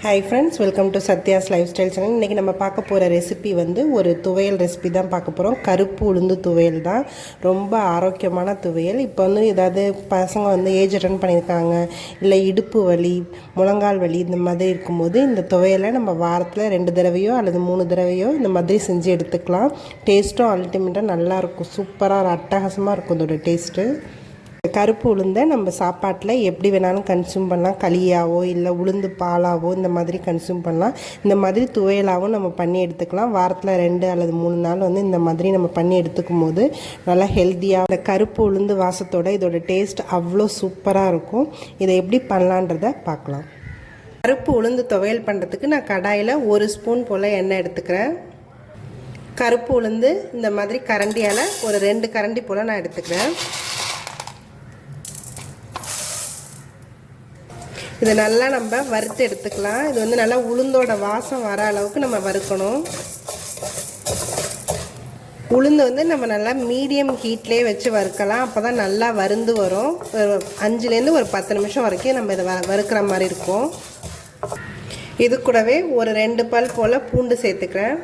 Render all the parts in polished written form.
Hi friends, welcome to Sathya's life style channel. இன்றைக்கி நம்ம பார்க்க போகிற ரெசிபி வந்து ஒரு துவையல் ரெசிபி தான் பார்க்க போகிறோம். கருப்பு உளுந்து துவையல் தான். ரொம்ப ஆரோக்கியமான துவையல். இப்போ வந்து ஏதாவது பசங்க வந்து ஏஜ் அட்டன் பண்ணியிருக்காங்க, இல்லை இடுப்பு வலி, முழங்கால் வலி இந்த மாதிரி இருக்கும்போது இந்த துவையலை நம்ம வாரத்தில் 2 தடவையோ அல்லது 3 தடவையோ இந்த மாதிரி செஞ்சு எடுத்துக்கலாம். டேஸ்ட்டும் அல்டிமேட்டாக நல்லாயிருக்கும். சூப்பராக அட்டகாசமாக இருக்கும் இதோட டேஸ்ட்டு. கருப்பு உளுந்தை நம்ம சாப்பாட்டில் எப்படி வேணாலும் கன்சியூம் பண்ணலாம். களியாவோ இல்லை உளுந்து பாலாவோ இந்த மாதிரி கன்சியூம் பண்ணலாம். இந்த மாதிரி துவையலாகவும் நம்ம பண்ணி எடுத்துக்கலாம். வாரத்தில் 2 அல்லது 3 நாள் வந்து இந்த மாதிரி நம்ம பண்ணி எடுத்துக்கும் போது நல்லா ஹெல்த்தியாக இந்த கருப்பு உளுந்து வாசத்தோட இதோட டேஸ்ட் அவ்வளோ சூப்பராக இருக்கும். இதை எப்படி பண்ணலான்றதை பார்க்கலாம். கருப்பு உளுந்து துவையல் பண்ணுறதுக்கு நான் கடாயில் 1 ஸ்பூன் போல் எண்ணெய் எடுத்துக்கிறேன். கருப்பு உளுந்து இந்த மாதிரி கரண்டியால் ஒரு 2 கரண்டி போல் நான் எடுத்துக்கிறேன். இதை நல்லா நம்ம வறுத்து எடுத்துக்கலாம். இது வந்து நல்லா உளுந்தோட வாசம் வர அளவுக்கு நம்ம வறுக்கணும். உளுந்து வந்து நம்ம நல்லா மீடியம் ஹீட்லேயே வச்சு வறுக்கலாம். அப்போ தான் நல்லா வறுந்து வரும். ஒரு 5லேருந்து ஒரு 10 நிமிஷம் வரைக்கும் நம்ம இதை வறுக்கிற மாதிரி இருக்கும். இது கூடவே ஒரு 2 பல் போல் பூண்டு சேர்த்துக்கிறேன்.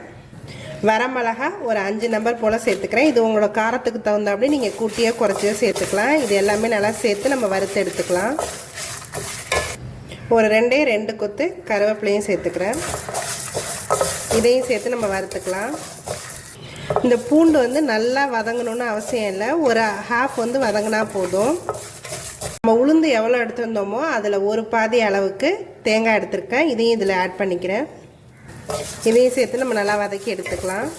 வரமிளகா ஒரு 5 நம்பர் போல் சேர்த்துக்கிறேன். இது உங்களோட காரத்துக்கு தகுந்தாப்படி நீங்கள் கூட்டியோ குறைச்சியோ சேர்த்துக்கலாம். இது எல்லாமே நல்லா சேர்த்து நம்ம வறுத்து எடுத்துக்கலாம். ஒரு 2 கொத்து கருவேப்பிலையும் சேர்த்துக்கிறேன். இதையும் சேர்த்து நம்ம வறுத்துக்கலாம். இந்த பூண்டு வந்து நல்லா வதங்கணும்னு அவசியம் இல்லை. ஒரு ஹாஃப் வந்து வதங்கினா போதும். நம்ம உளுந்து எவ்வளோ எடுத்துருந்தோமோ அதில் ஒரு பாதி அளவுக்கு தேங்காய் எடுத்துருக்கேன். இதையும் இதில் ஆட் பண்ணிக்கிறேன். இதையும் சேர்த்து நம்ம நல்லா வதக்கி எடுத்துக்கலாம்.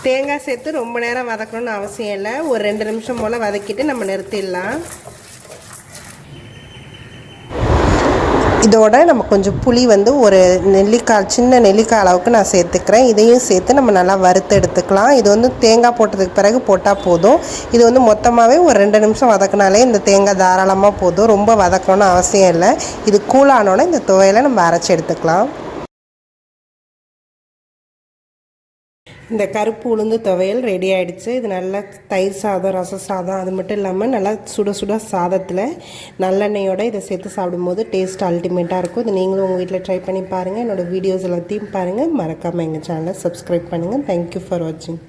தேங்காய் சேர்த்து ரொம்ப நேரம் வதக்கணும்னு அவசியம் இல்லை. ஒரு 2 நிமிஷம் போல் வதக்கிட்டு நம்ம நிறுத்திடலாம். இதோட நம்ம கொஞ்சம் புளி வந்து ஒரு சின்ன நெல்லிக்காய் அளவுக்கு நான் சேர்த்துக்கிறேன். இதையும் சேர்த்து நம்ம நல்லா வறுத்து எடுத்துக்கலாம். இது வந்து தேங்காய் போட்டதுக்கு பிறகு போட்டால் போதும். இது வந்து மொத்தமாகவே ஒரு 2 நிமிஷம் வதக்கினாலே இந்த தேங்காய் தாராளமாக போதும். ரொம்ப வதக்கணும்னு அவசியம் இல்லை. இது கூலானோட இந்த துவையலை நம்ம அரைச்சி எடுத்துக்கலாம். இந்த கருப்பு உளுந்து துவையல் ரெடி ஆகிடுச்சு. இது நல்லா தயிர் சாதம், ரச சாதம், அது மட்டும் இல்லாமல் நல்லா சுட சுட சாதத்தில் நல்லெண்ணெயோடு இதை சேர்த்து சாப்பிடும்போது டேஸ்ட் அல்டிமேட்டாக இருக்கும். இது நீங்களும் உங்கள் வீட்டில் ட்ரை பண்ணி பாருங்கள். என்னோடய வீடியோஸ் எல்லாத்தையும் பாருங்கள். மறக்காமல் எங்கள் சேனலை சப்ஸ்கிரைப் பண்ணுங்கள். தேங்க்யூ ஃபார் வாட்சிங்.